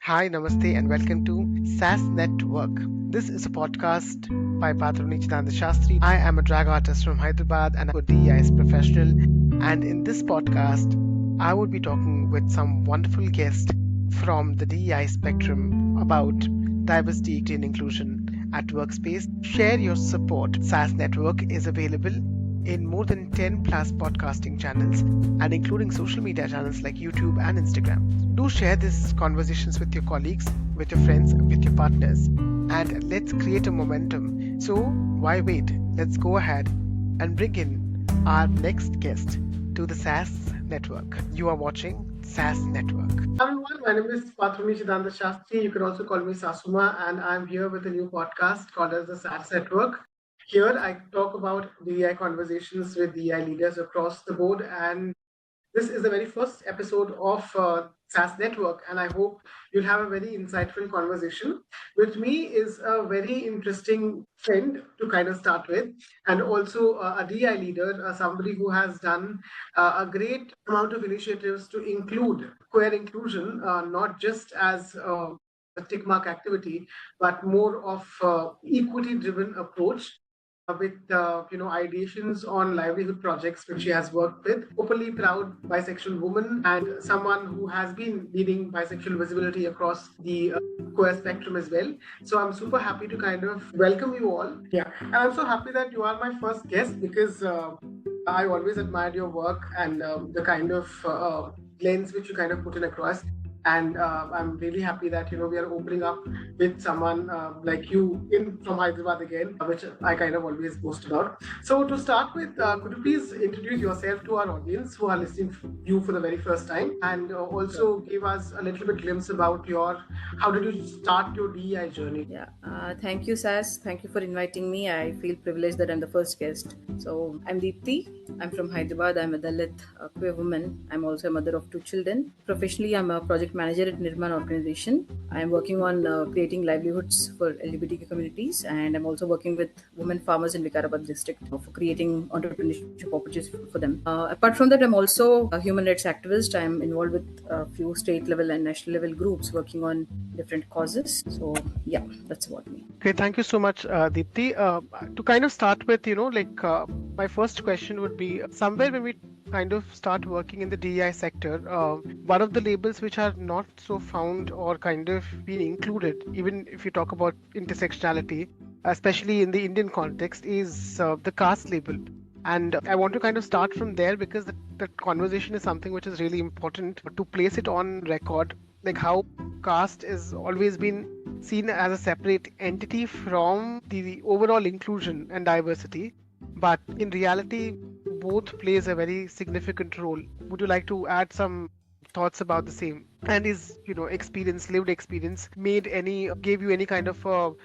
Hi, Namaste, and welcome to SAS Net Work. This is a podcast by Patroni Chidanda Shastri. I am a drag artist from Hyderabad and a DEI professional. And in this podcast, I would be talking with some wonderful guests from the DEI spectrum about diversity, equity, and inclusion at workspace. Share your support. SAS Network is available in more than 10 plus podcasting channels and including social media channels like YouTube and Instagram. Do share these conversations with your colleagues, with your friends, with your partners, and let's create a momentum. So, why wait? Let's go ahead and bring in our next guest to the SAS Network. You are watching SAS Network. Hi everyone, my name is Patroni Chidanda Shastri. You can also call me Sasuma, and I'm here with a new podcast called as the SAS Network. Here, I talk about DEI conversations with DEI leaders across the board, and this is the very first episode of SAS Network, and I hope you'll have a very insightful conversation. With me is a very interesting friend to kind of start with, and also a DEI leader, somebody who has done a great amount of initiatives to include queer inclusion, not just as a tick mark activity, but more of equity-driven approach with ideations on livelihood projects which she has worked with. Openly proud bisexual woman and someone who has been leading bisexual visibility across the queer spectrum as well. So I'm super happy to kind of welcome you all. Yeah, and I'm so happy that you are my first guest because I always admired your work and the kind of lens which you kind of put in across. And I'm really happy that we are opening up with someone like you from Hyderabad again, which I kind of always boast about. So to start with, could you please introduce yourself to our audience who are listening to you for the very first time, and also give us a little bit glimpse about how did you start your DEI journey? Yeah, thank you, SAS. Thank you for inviting me. I feel privileged that I'm the first guest. So, I'm Deepthi. I'm from Hyderabad. I'm a Dalit queer woman. I'm also a mother of 2 children. Professionally, I'm a project manager at Nirman organization. I'm working on creating livelihoods for LGBTQ communities, and I'm also working with women farmers in Vikarabad district for creating entrepreneurship opportunities for them. Apart from that, I'm also a human rights activist. I'm involved with a few state level and national level groups working on different causes. So, yeah, that's about me. Okay, thank you so much, Deepthi. To kind of start with, my first question would be somewhere when we kind of start working in the DEI sector, one of the labels which are not so found or kind of being included, even if you talk about intersectionality, especially in the Indian context, is the caste label. And I want to kind of start from there because that conversation is something which is really important to place it on record, like how caste has always been seen as a separate entity from the overall inclusion and diversity. But in reality, both plays a very significant role. Would you like to add some thoughts about the same? And is lived experience, gave you any kind of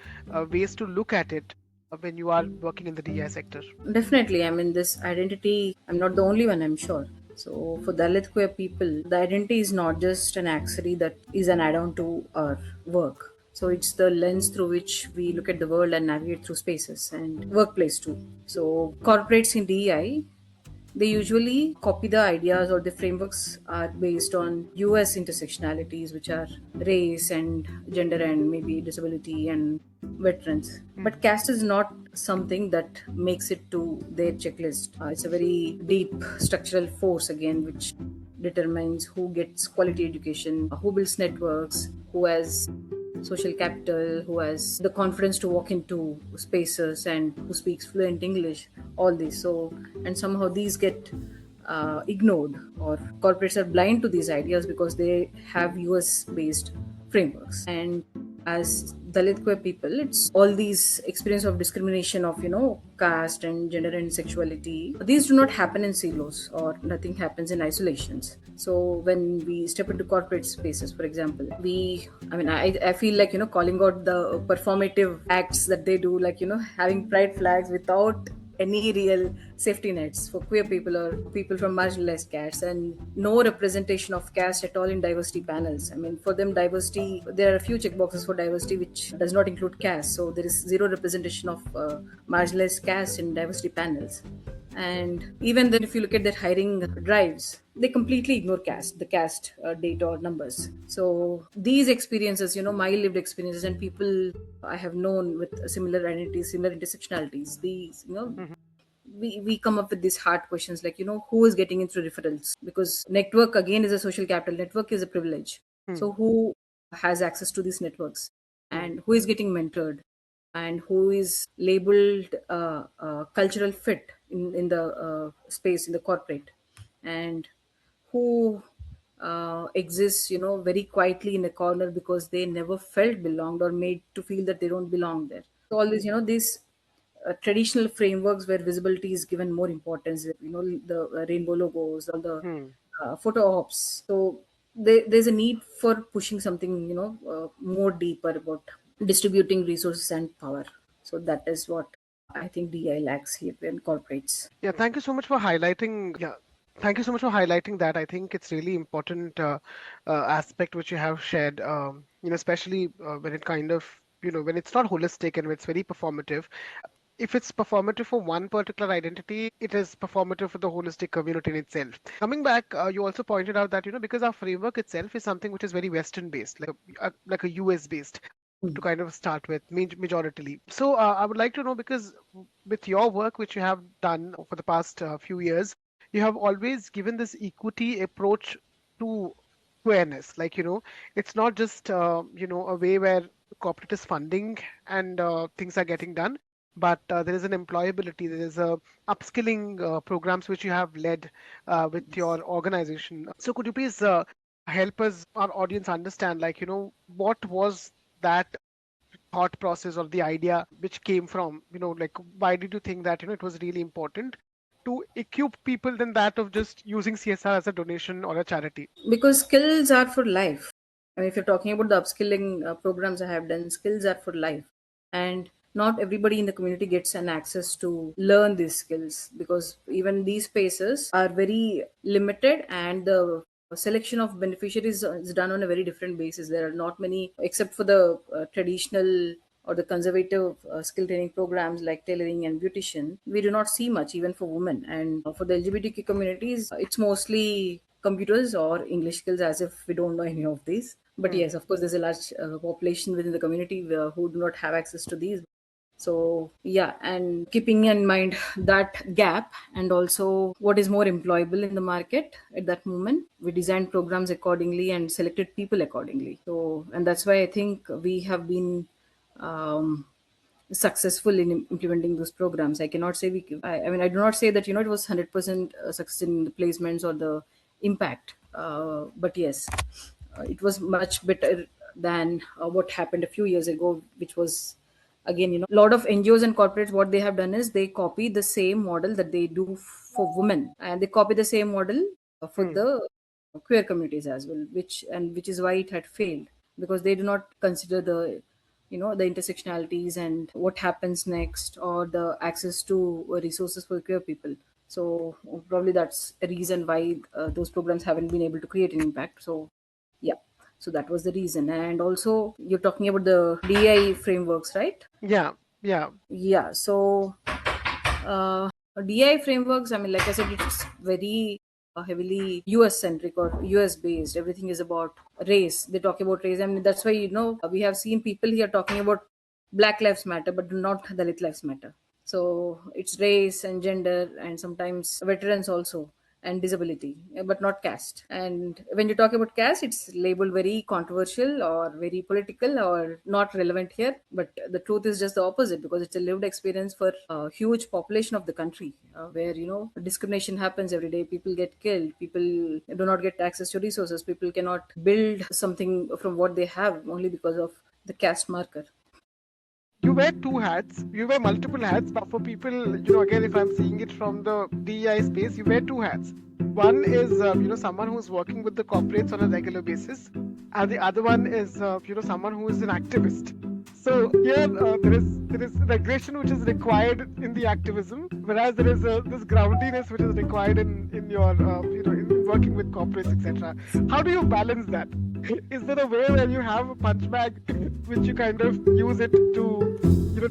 ways to look at it when you are working in the DI sector? Definitely, I mean, this identity, I'm not the only one, I'm sure. So, for Dalit queer people, the identity is not just an accessory that is an add on to our work. So, it's the lens through which we look at the world and navigate through spaces and workplace too. So, corporates in DEI, they usually copy the ideas or the frameworks are based on US intersectionalities, which are race and gender and maybe disability and veterans. But caste is not something that makes it to their checklist. It's a very deep structural force again, which determines who gets quality education, who builds networks, who has social capital, who has the confidence to walk into spaces, and who speaks fluent English, all this. So, and somehow these get ignored, or corporates are blind to these ideas because they have US based frameworks. And as Dalit queer people, it's all these experience of discrimination of caste and gender and sexuality. These do not happen in silos, or nothing happens in isolations. So when we step into corporate spaces, for example, I feel like calling out the performative acts that they do, like having pride flags without any real safety nets for queer people or people from marginalized castes, and no representation of caste at all in diversity panels. I mean, for them, diversity, there are a few checkboxes for diversity which does not include caste. So there is zero representation of marginalized caste in diversity panels. And even then, if you look at their hiring drives, they completely ignore the caste data or numbers. So these experiences, my lived experiences and people I have known with similar identities, similar intersectionalities, these, we come up with these hard questions like, who is getting in through referrals? Because network again is a social capital, network is a privilege. Hmm. So who has access to these networks, Hmm. and who is getting mentored, and who is labeled cultural fit in the space in the corporate, and who exists, very quietly in a corner because they never felt belonged or made to feel that they don't belong there. So all these, these traditional frameworks where visibility is given more importance, the rainbow logos, all the Hmm. photo ops. So there's a need for pushing something, more deeper about distributing resources and power. So that is what I think DI lacks here in corporates. Yeah, thank you so much for highlighting. Yeah, thank you so much for highlighting that. I think it's really important aspect which you have shared. Especially when it kind of, when it's not holistic and when it's very performative. If it's performative for one particular identity, it is performative for the holistic community in itself. Coming back, you also pointed out that, because our framework itself is something which is very Western based, like a US based to kind of start with, majoritarily. So I would like to know, because with your work, which you have done for the past few years, you have always given this equity approach to awareness. Like, it's not just, a way where corporate is funding and things are getting done, but there is an employability, there is a upskilling programs which you have led with your organization. So could you please help us, our audience, understand, like, what was that thought process or the idea which came from, like, why did you think that, it was really important to equip people than that of just using CSR as a donation or a charity? Because skills are for life. I mean, if you're talking about the upskilling programs I have done, skills are for life, and not everybody in the community gets an access to learn these skills, because even these spaces are very limited, and the selection of beneficiaries is done on a very different basis. There are not many, except for the traditional or the conservative skill training programs like tailoring and beautician. We do not see much even for women, and for the LGBTQ communities, it's mostly computers or English skills, as if we don't know any of these. But Hmm. yes, of course, there's a large population within the community who do not have access to these. So yeah, and keeping in mind that gap, and also what is more employable in the market at that moment, we designed programs accordingly and selected people accordingly. So, and that's why I think we have been um, successful in implementing those programs. I cannot say I mean, I do not say that, it was 100% success in the placements or the impact, but yes, it was much better than what happened a few years ago, which was, again, a lot of NGOs and corporates, what they have done is they copy the same model that they do for women, and they copy the same model for Hmm. the queer communities as well, which is why it had failed, because they do not consider the, the intersectionalities and what happens next, or the access to resources for queer people. So probably that's a reason why those programs haven't been able to create an impact. So yeah, so that was the reason. And also, you're talking about the DI frameworks, right? Yeah, yeah. Yeah. So uh, DI frameworks, I mean, like I said, it's very heavily US centric or US based. Everything is about race. They talk about race. I mean, that's why, we have seen people here talking about Black Lives Matter, but not Dalit Lives Matter. So it's race and gender, and sometimes veterans also, and disability, but not caste. And when you talk about caste, it's labeled very controversial or very political or not relevant here. But the truth is just the opposite, because it's a lived experience for a huge population of the country, where, discrimination happens every day. People get killed. People do not get access to resources. People cannot build something from what they have only because of the caste marker. You wear two hats, you wear multiple hats, but for people, again, if I'm seeing it from the DEI space, you wear two hats. One is, someone who's working with the corporates on a regular basis, and the other one is, someone who is an activist. So here, there is an aggression which is required in the activism, whereas there is this groundiness which is required in your in working with corporates, etc. How do you balance that? Is there a way where you have a punch bag which you kind of use it to,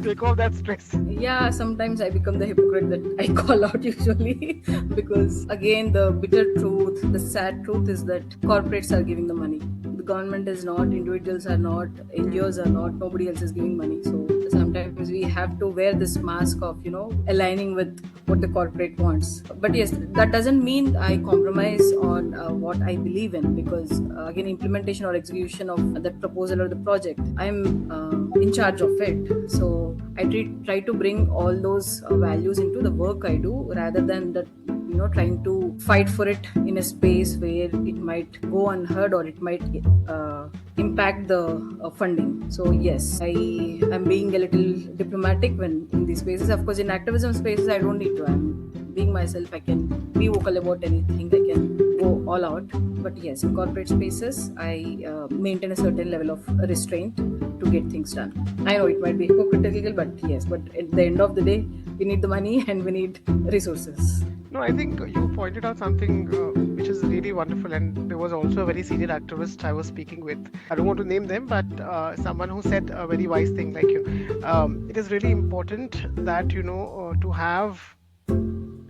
take off that stress? Yeah, sometimes I become the hypocrite that I call out usually because again, the bitter truth, the sad truth is that corporates are giving the money. The government is not, individuals are not, NGOs are not, nobody else is giving money. So sometimes we have to wear this mask of, aligning with what the corporate wants. But yes, that doesn't mean I compromise on what I believe in, because again, implementation or execution of that proposal or the project, I'm in charge of it. So I try to bring all those values into the work I do, rather than that, trying to fight for it in a space where it might go unheard or it might impact the funding. So yes, I am being a little diplomatic when in these spaces. Of course, in activism spaces, I don't need to. I'm being myself. I can be vocal about anything. I can go all out. But yes, in corporate spaces, I maintain a certain level of restraint to get things done. I know it might be hypocritical, but yes. But at the end of the day, we need the money and we need resources. No, I think you pointed out something which is really wonderful, and there was also a very senior activist I was speaking with. I don't want to name them, but someone who said a very wise thing like you. It is really important that to have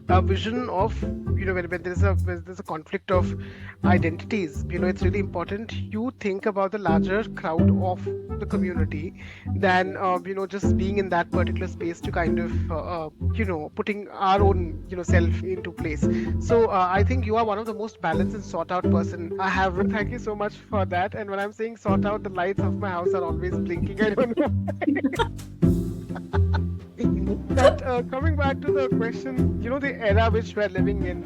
a vision of when there's a conflict of identities. It's really important you think about the larger crowd of the community than just being in that particular space to kind of putting our own self into place. So I think you are one of the most balanced and sought out person I have. Thank you so much for that. And when I'm saying sought out, the lights of my house are always blinking. I don't know. But coming back to the question, the era which we're living in,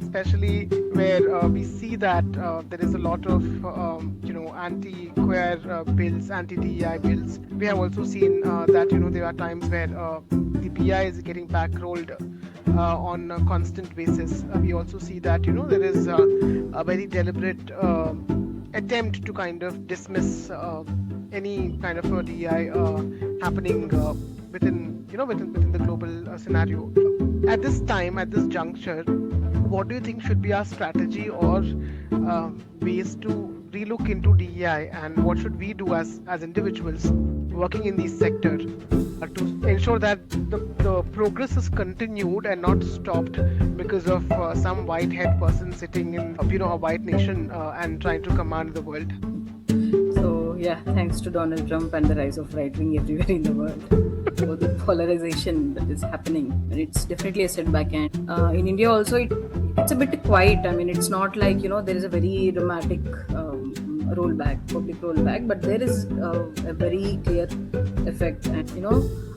especially where we see that there is a lot of, anti-queer bills, anti-DEI bills. We have also seen that, there are times where the BI is getting backrolled on a constant basis. We also see that, there is a very deliberate attempt to kind of dismiss any kind of a DEI happening within the global scenario. At this time, at this juncture, what do you think should be our strategy or ways to relook into DEI, and what should we do as individuals working in these sectors to ensure that the progress is continued and not stopped because of some white-haired person sitting in a white nation and trying to command the world? So yeah, thanks to Donald Trump and the rise of right wing everywhere in the world. So the polarization that is happening, and it's definitely a setback. And in India also, it's a bit quiet. I mean, it's not like there is a very dramatic public rollback, but there is a very clear effect. And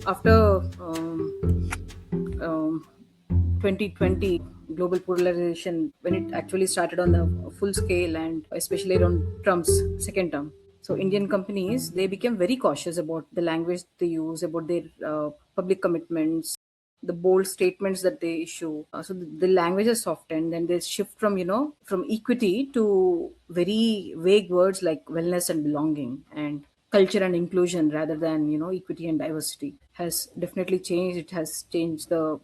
after 2020 global polarization, when it actually started on the full scale, and especially around Trump's second term, so Indian companies, they became very cautious about the language they use, about their public commitments, the bold statements that they issue. So the language has softened, and they shift from from equity to very vague words like wellness and belonging, and culture and inclusion rather than equity and diversity has definitely changed. It has changed the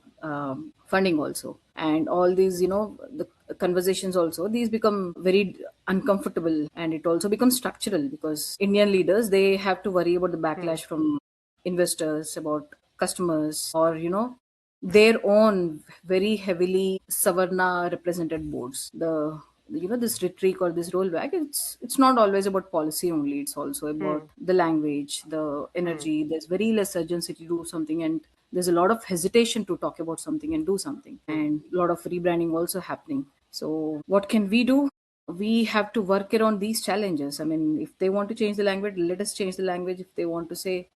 funding also, and all these the conversations also, these become very uncomfortable, and it also becomes structural because Indian leaders, they have to worry about the backlash from investors, about customers, or their own very heavily Savarna represented boards. This retreat or this rollback, it's not always about policy only, it's also about the language, the energy. There's very less urgency to do something, and there's a lot of hesitation to talk about something and do something, and a lot of rebranding also happening. So what can we do? We have to work around these challenges. I mean, if they want to change the language, let us change the language. If they want to say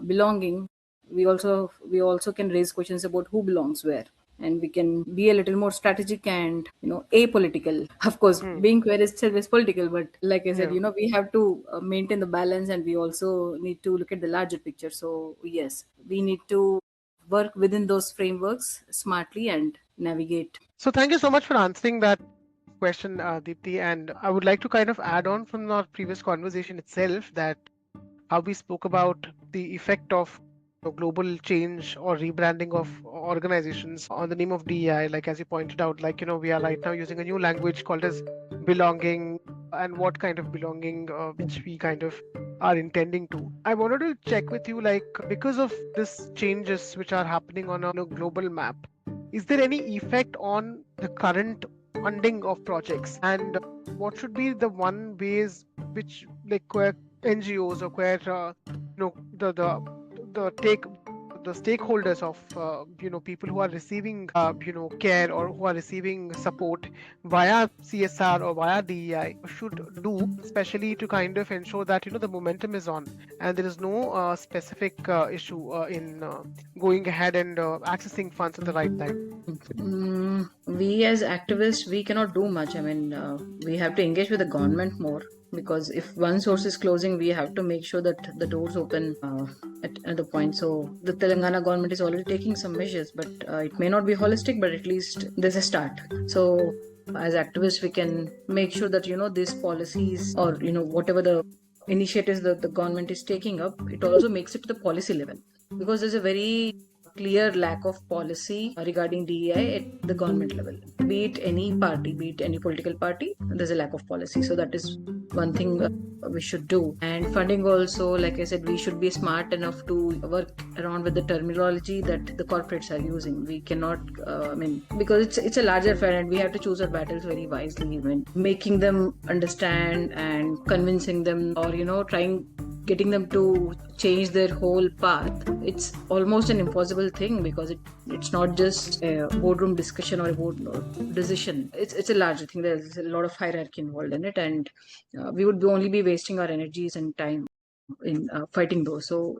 belonging, we also can raise questions about who belongs where, and we can be a little more strategic and apolitical. Of course, being queer itself is political, but like I said, we have to maintain the balance, and we also need to look at the larger picture. So yes, we need to work within those frameworks smartly and navigate. So thank you so much for answering that question, Deepthi. And I would like to kind of add on from our previous conversation itself that how we spoke about the effect of global change or rebranding of organizations on the name of DEI. Like as you pointed out, we are right now using a new language called as belonging, and what kind of belonging which we kind of are intending to. I wanted to check with you, like, because of this changes which are happening on a global map, is there any effect on the current funding of projects, and what should be the one ways which, like, where NGOs or where the take the stakeholders of people who are receiving care or who are receiving support via CSR or via DEI should do, especially to kind of ensure that the momentum is on and there is no specific issue in going ahead and accessing funds at the right time. We as activists, we cannot do much. I mean, we have to engage with the government more, because if one source is closing, we have to make sure that the doors open at the point. So the Telangana government is already taking some measures, but it may not be holistic, but at least there's a start. So as activists, we can make sure that these policies, or whatever the initiatives that the government is taking up, it also makes it to the policy level, because there's a very clear lack of policy regarding DEI at the government level. Be it any party, be it any political party, there's a lack of policy. So that is one thing we should do. And funding also, like I said, we should be smart enough to work around with the terminology that the corporates are using. We cannot, because it's a larger affair and we have to choose our battles very wisely when making them understand and convincing them, or getting them to change their whole path. It's almost an impossible thing, because it's not just a boardroom discussion or a board decision. It's a larger thing. There's a lot of hierarchy involved in it, and we would only be wasting our energies and time in fighting those. So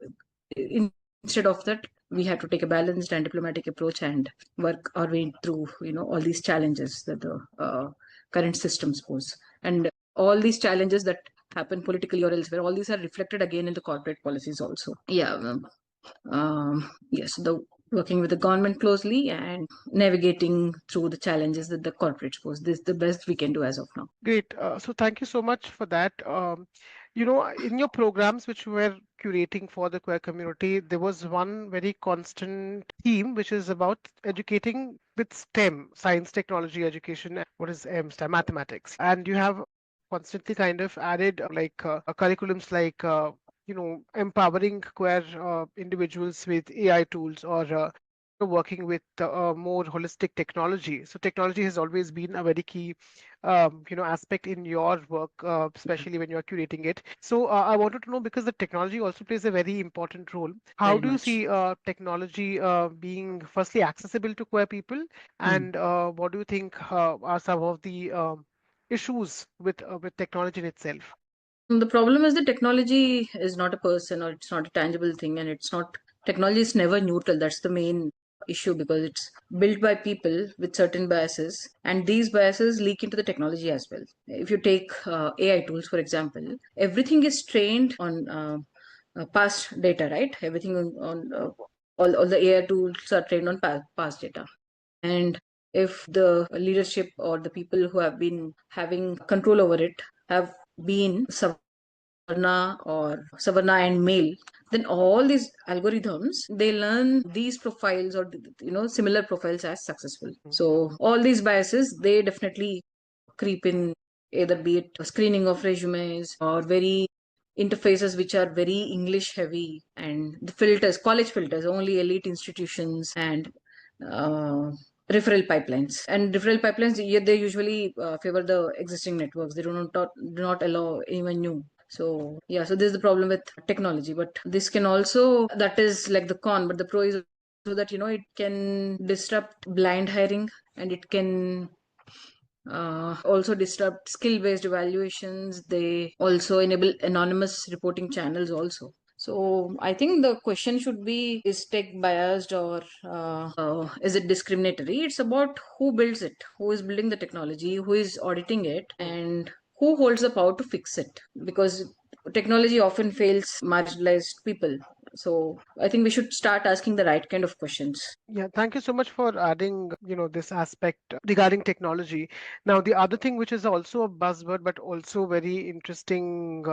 instead of that, we have to take a balanced and diplomatic approach and work our way through all these challenges that the current systems pose, and all these challenges that happen politically or elsewhere, all these are reflected again in the corporate policies also. Yes, the working with the government closely and navigating through the challenges that the corporates pose. This is the best we can do as of now. Great. So thank you so much for that. In your programs which you were curating for the queer community, there was one very constant theme, which is about educating with STEM, science, technology, education. What is STEM? Mathematics. And you have constantly kind of added curriculums like empowering queer individuals with AI tools, or working with more holistic technology. So technology has always been a very key aspect in your work, especially when you're curating it. So I wanted to know, because the technology also plays a very important role, how Very do you much. see technology being firstly accessible to queer people, Hmm. and what do you think are some of the issues with technology in itself? The problem is that technology is not a person, or it's not a tangible thing, and technology is never neutral. That's the main issue, because it's built by people with certain biases, and these biases leak into the technology as well. If you take AI tools, for example, everything is trained on past data, right? Everything on all the AI tools are trained on past data. And if the leadership or the people who have been having control over it have been Savarna and male, then all these algorithms, they learn these profiles, or similar profiles as successful. So all these biases, they definitely creep in, either be it a screening of resumes or very interfaces which are very English heavy, and the filters, college filters, only elite institutions, and uh, referral pipelines. And referral pipelines, yeah, they usually favor the existing networks. They do not allow anyone new. So yeah, so this is the problem with technology. But this can also, that is like the con, but the pro is so that it can disrupt blind hiring, and it can also disrupt skill-based evaluations. They also enable anonymous reporting channels also. So I think the question should be, is tech biased, or is it discriminatory? It's about who builds it, who is building the technology, who is auditing it, and who holds the power to fix it. Because technology often fails marginalized people. So I think we should start asking the right kind of questions. Yeah, thank you so much for adding, this aspect regarding technology. Now, the other thing which is also a buzzword, but also very interesting,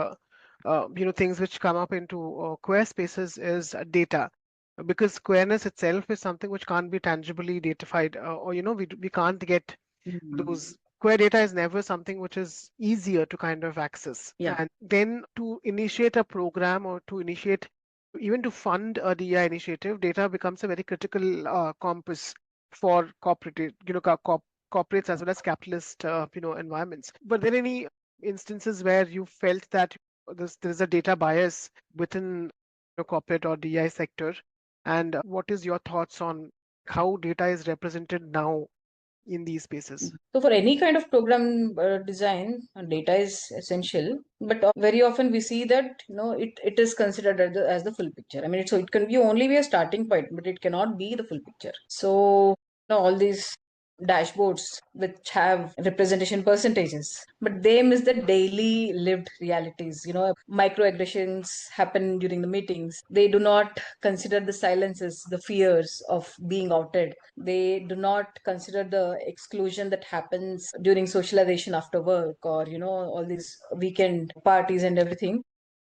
things which come up into queer spaces is data. Because queerness itself is something which can't be tangibly datafied, or we can't get Mm. those. Query data is never something which is easier to kind of access. Yeah. And then to initiate a program or to initiate, even to fund a DEI initiative, data becomes a very critical compass for corporate, corporates as well as capitalist, environments. But there any instances where you felt that there's a data bias within your corporate or DEI sector? And what is your thoughts on how data is represented now in these spaces? So for any kind of program design, data is essential. But very often we see that it is considered as the full picture. I mean, so it can be only be a starting point, but it cannot be the full picture. So all these dashboards which have representation percentages, but they miss the daily lived realities. Microaggressions happen during the meetings. They do not consider the silences, the fears of being outed. They do not consider the exclusion that happens during socialization after work, or all these weekend parties and everything.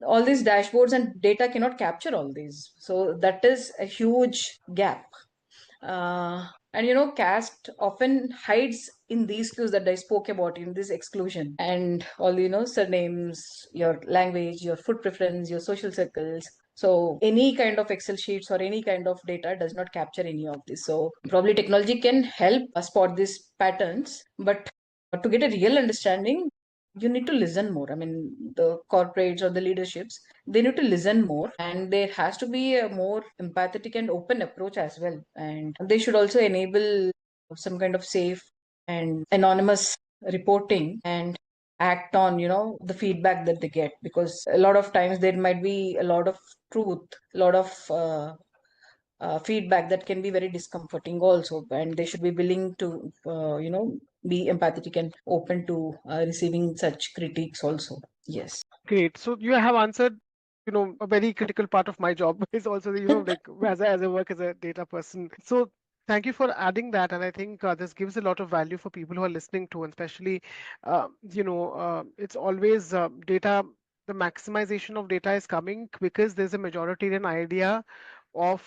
All these dashboards and data cannot capture all these, so that is a huge gap. And caste often hides in these clues that I spoke about, in this exclusion, and all surnames, your language, your food preference, your social circles. So any kind of Excel sheets or any kind of data does not capture any of this. So probably technology can help us spot these patterns, but to get a real understanding, you need to listen more. I mean, the corporates or the leaderships, they need to listen more, and there has to be a more empathetic and open approach as well. And they should also enable some kind of safe and anonymous reporting, and act on the feedback that they get, because a lot of times there might be a lot of truth, a lot of feedback that can be very discomforting also, and they should be willing to be empathetic and open to receiving such critiques also. Yes. Great. So you have answered, a very critical part of my job is also, like as I work as a data person. So thank you for adding that. And I think this gives a lot of value for people who are listening to, and especially, it's always data, the maximization of data is coming because there's a majoritarian idea of,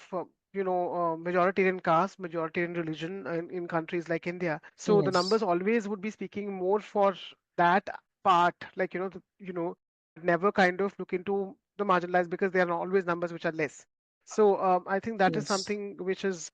majoritarian caste, majoritarian religion in countries like India. So the Yes. numbers always would be speaking more for that part, like, never kind of look into the marginalized because there are always numbers which are less. So I think that is Yes. something which is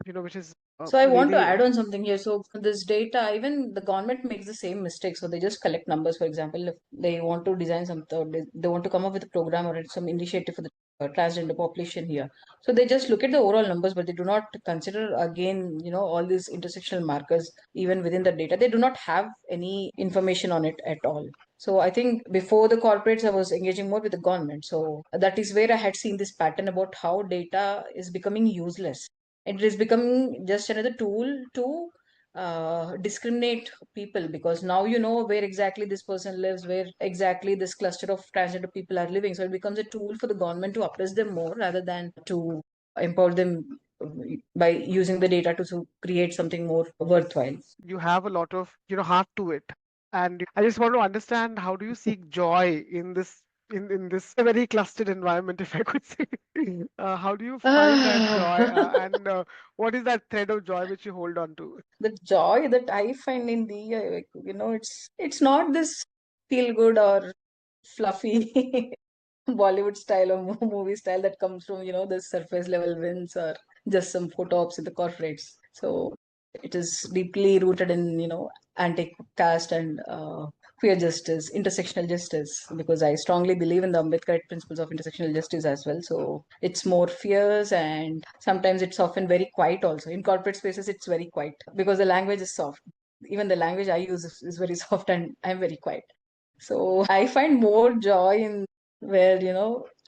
So I want to really add on something here. So this data, even the government makes the same mistake. So they just collect numbers. For example, if they want to design something, or they want to come up with a program or some initiative for the transgender population here. So they just look at the overall numbers, but they do not consider again, all these intersectional markers even within the data. They do not have any information on it at all. So I think before the corporates, I was engaging more with the government. So that is where I had seen this pattern about how data is becoming useless. It is becoming just another tool to discriminate people, because now you know where exactly this person lives, where exactly this cluster of transgender people are living. So it becomes a tool for the government to oppress them more rather than to empower them by using the data to create something more worthwhile. you have a lot of heart to it, and I just want to understand, how do you seek joy in this very clustered environment, if I could say? How do you find that joy, and what is that thread of joy which you hold on to? The joy that I find in the it's not this feel good or fluffy Bollywood style or movie style that comes from the surface level wins or just some photo ops in the corporates. So it is deeply rooted in anti-caste and queer justice, intersectional justice, because I strongly believe in the Ambedkar principles of intersectional justice as well. So it's more fierce, and sometimes it's often very quiet also. In corporate spaces, it's very quiet because the language is soft. Even the language I use is very soft, and I'm very quiet. So I find more joy in where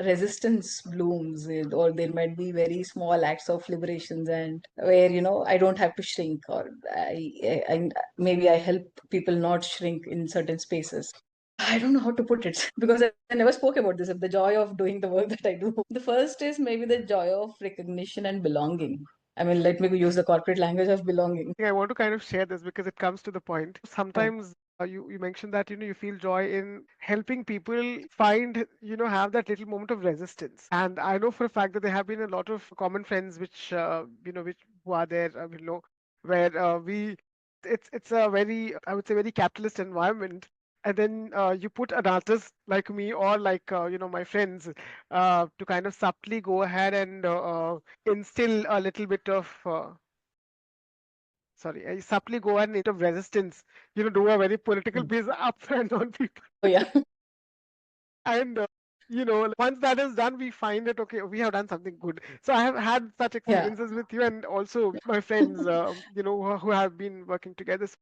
resistance blooms, or there might be very small acts of liberations, and where I don't have to shrink, or I maybe I help people not shrink in certain spaces. I don't know how to put it because I never spoke about this. The joy of doing the work that I do. The first is maybe the joy of recognition and belonging. I mean, let me use the corporate language of belonging. I want to kind of share this because it comes to the point. Yeah. Sometimes you mentioned that you feel joy in helping people find, have that little moment of resistance. And I know for a fact that there have been a lot of common friends which which who are there, where we it's a very, I would say, very capitalist environment. And then you put an artist like me or like my friends to kind of subtly go ahead and instill a little bit of sorry, I subtly go ahead and of resistance, do a very political based upfront on people. Oh yeah. And once that is done, we find that okay, we have done something good. So I have had such Yeah. experiences with you, and also my friends, who have been working together. So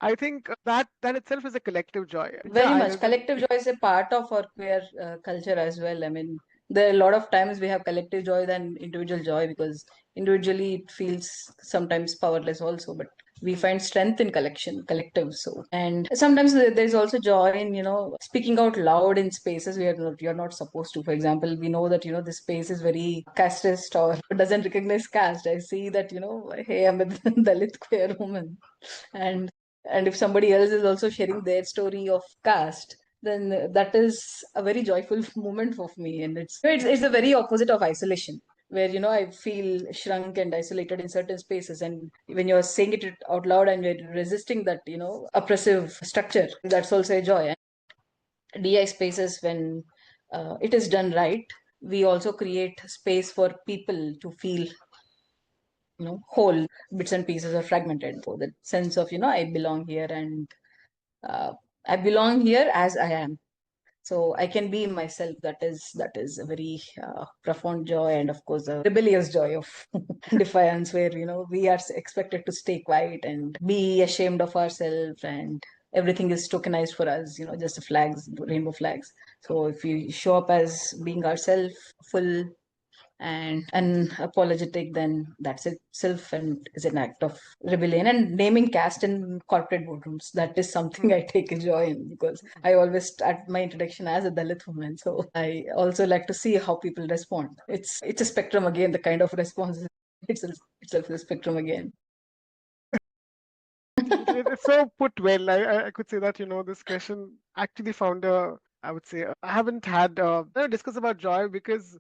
I think that itself is a collective joy. Yeah, Very much. Collective joy is a part of our queer culture as well. I mean, there are a lot of times we have collective joy than individual joy because individually it feels sometimes powerless also, but we find strength in collective. So, and sometimes there's also joy in, speaking out loud in spaces where you're not supposed to. For example, we know that, this space is very casteist or doesn't recognize caste. I see that, hey, I'm a Dalit queer woman. And if somebody else is also sharing their story of caste, then that is a very joyful moment for me. And it's the very opposite of isolation, where I feel shrunk and isolated in certain spaces. And when you're saying it out loud and you're resisting that oppressive structure, that's also a joy. And DI spaces, when it is done right, we also create space for people to feel whole bits and pieces are fragmented. So the sense of I belong here, and uh, I belong here as I am, so I can be myself. That is a very profound joy, and of course a rebellious joy of defiance, where we are expected to stay quiet and be ashamed of ourselves, and everything is tokenized for us, just the flags, rainbow flags. So if we show up as being ourselves, full and unapologetic, then that's itself and is an act of rebellion. And naming caste in corporate boardrooms, that is something I take a joy in, because I always start my introduction as a Dalit woman. So I also like to see how people respond. It's a spectrum again, the kind of response itself is a spectrum again. It's so put well. I could say that this question actually found a, I would say, I haven't had discuss about joy because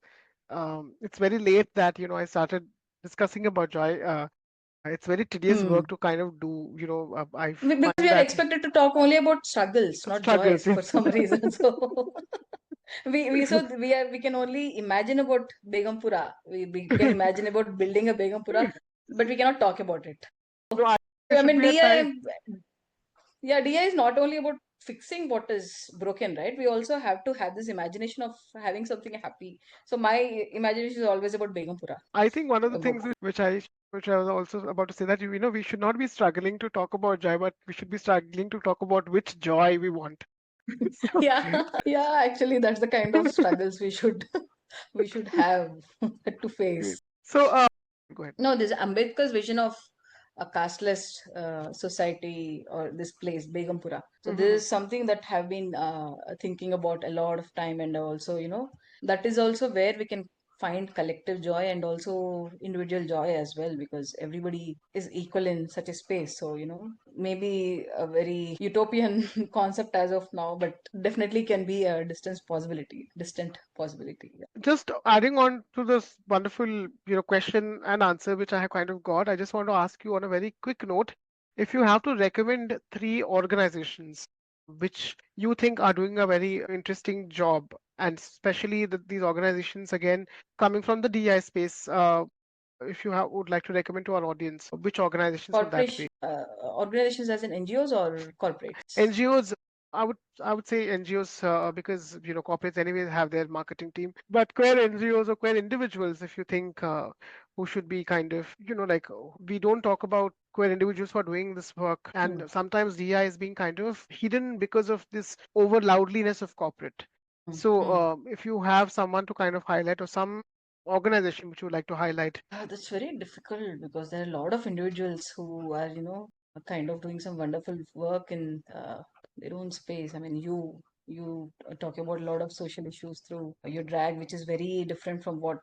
it's very late that I started discussing about joy. It's very tedious Hmm. work to kind of do. I Because we find are that expected to talk only about struggles, not struggles. joys, for Yes. some reason. So we can only imagine about Begumpura. We can imagine about building a Begumpura, but we cannot talk about it. No, there I should mean, be a time. DI is not only about fixing what is broken, right? We also have to have this imagination of having something happy. So my imagination is always about Begumpura. I think one of the About things which I was also about to say that we should not be struggling to talk about joy, but we should be struggling to talk about which joy we want. So, yeah, yeah. Actually, that's the kind of struggles we should we should have to great. face. So, go ahead. No, this Ambedkar's vision of a casteless society, or this place, Begumpura. So this Mhm. is something that have been thinking about a lot of time, and also, that is also where we can find collective joy and also individual joy as well, because everybody is equal in such a space. So, maybe a very utopian concept as of now, but definitely can be a distant possibility. Just adding on to this wonderful, question and answer which I have kind of got, I just want to ask you on a very quick note, if you have to recommend three organizations which you think are doing a very interesting job, and especially these organizations again coming from the DI space, if you would like to recommend to our audience, which organizations would that be? Organizations as in NGOs or corporates? NGOs, I would say NGOs because corporates anyways have their marketing team, but queer NGOs or queer individuals, if you think who should be kind of like we don't talk about queer individuals who are doing this work, Hmm. and sometimes DI is being kind of hidden because of this over loudliness of corporate. So Hmm. if you have someone to kind of highlight or some organization which you would like to highlight. That's very difficult because there are a lot of individuals who are, kind of doing some wonderful work in their own space. I mean, you talk about a lot of social issues through your drag, which is very different from what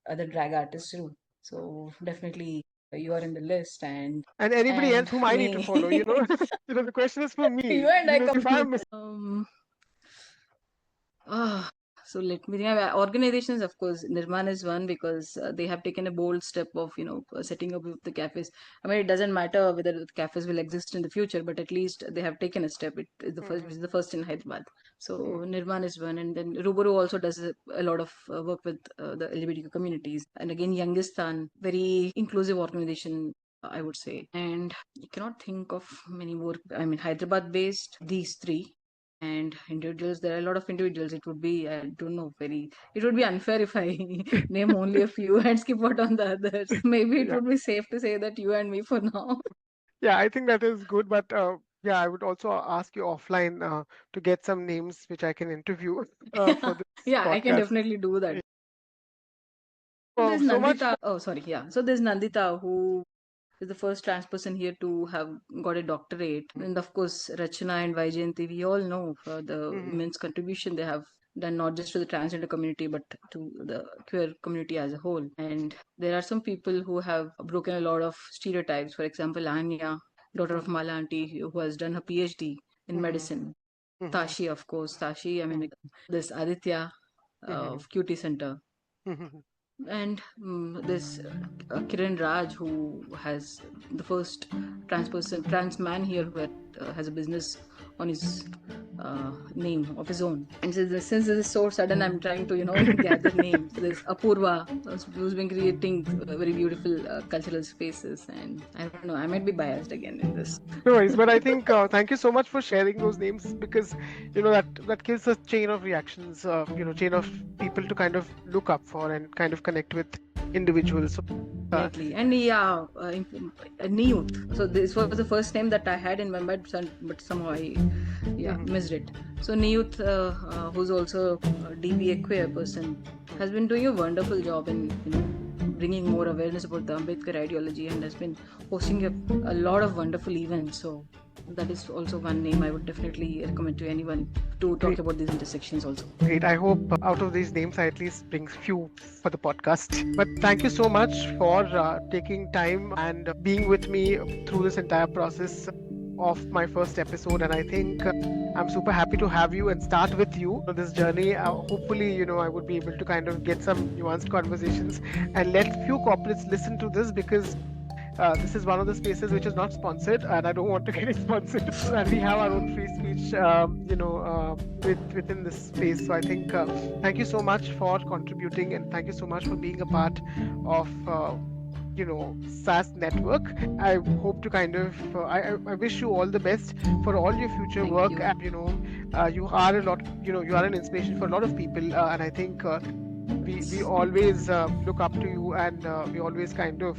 other drag artists do. So definitely you are in the list, and And anybody else and whom I need to me. follow, the question is for me. You and I If I'm come. missing Um, ah, So let me think. Organizations, of course, Nirman is one because they have taken a bold step of setting up the cafes. I mean, it doesn't matter whether the cafes will exist in the future, but at least they have taken a step. It is the first, which is the first in Hyderabad. So Nirman is one, and then Ruburu also does a lot of work with the LGBTQ communities. And again, Youngistan, very inclusive organization, I would say. And you cannot think of many more. I mean, Hyderabad based, these three. And individuals, there are a lot of individuals. It would be, I don't know, it would be unfair if I name only a few and skip out on the others. Maybe it Yeah. would be safe to say that you and me for now. Yeah, I think that is good, but yeah, I would also ask you offline to get some names which I can interview for this Yeah, I can podcast. definitely do that. Oh, There's so much. Nandita. Oh, sorry. Yeah. So there's Nandita, who is the first trans person here to have got a doctorate. And of course, Rachana and Vaijayanti, we all know for the Mhm, immense contribution they have done, not just to the transgender community, but to the queer community as a whole. And there are some people who have broken a lot of stereotypes. For example, Anya, daughter of mhm, Mala Aunty, who has done her PhD in mhm, medicine. mhm, Tashi, of course. Tashi, I mhm, mean, this Aditya mhm, of QT Center. mhm, And this Kiran Raj, who has the first trans man here who has a business on his name of his own. And since this is so sudden, I'm trying to gather names. There's Apurva, who's been creating very beautiful cultural spaces, and I don't know, I might be biased again in this. No worries, but I think thank you so much for sharing those names because that gives us chain of reactions, chain of people to kind of look up for and kind of connect with individuals. So, Definitely. And yeah, Niyut. So this was the first name that I had in my mind, but somehow I mhm, missed it. So Niyut, who's also a DBA queer person, has been doing a wonderful job in bringing more awareness about the Ambedkar ideology and has been hosting a lot of wonderful events. So that is also one name I would definitely recommend to anyone to talk great, about these intersections also. great. I hope out of these names I at least bring few for the podcast. But thank you so much for taking time and being with me through this entire process of my first episode. And I think I'm super happy to have you and start with you on this journey. Hopefully, I would be able to kind of get some nuanced conversations and let few corporates listen to this because this is one of the spaces which is not sponsored, and I don't want to get it sponsored. And we have our own free speech, within this space. So I think thank you so much for contributing, and thank you so much for being a part of. SAS Network. I hope to kind of, I wish you all the best for all your future Thank work. you. And, you are a lot, you are an inspiration for a lot of people. And I think we always look up to you and we always kind of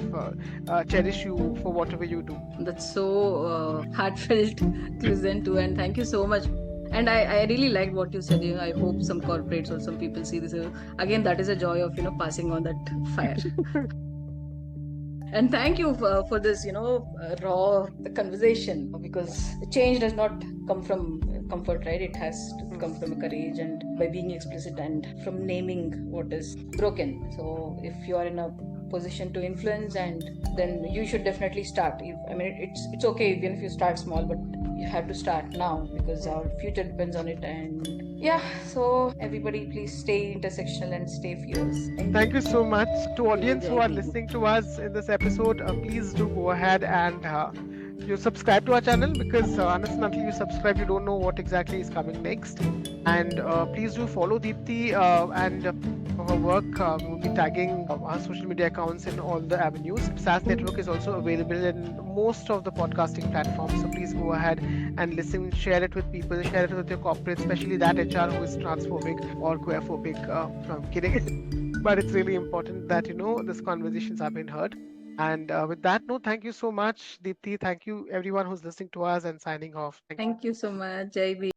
cherish you for whatever you do. That's so heartfelt to listen to, and thank you so much. And I really liked what you said. I hope some corporates or some people see this. Again, that is a joy of passing on that fire. And thank you for this, raw conversation, because change does not come from comfort, right? It has to come from courage and by being explicit and from naming what is broken. So if you are in a position to influence, and then you should definitely start. I mean, it's okay even if you start small, but you have to start now because our future depends on it. And yeah, so everybody, please stay intersectional and stay fierce. Thank you so much to Thank you, audience who are JB. listening to us in this episode. Please do go ahead and you subscribe to our channel because honestly, until you subscribe, you don't know what exactly is coming next. And please do follow Deepthi and her work. We'll be tagging our social media accounts in all the avenues. SAS Network is also available in most of the podcasting platforms. So please go ahead and listen, share it with people, share it with your corporate, especially that HR who is transphobic or queerphobic. No, I'm kidding. But it's really important that these conversations have been heard. And with that note, thank you so much, Deepthi. Thank you everyone who's listening to us and signing off. Thank you. Thank you so much, JB.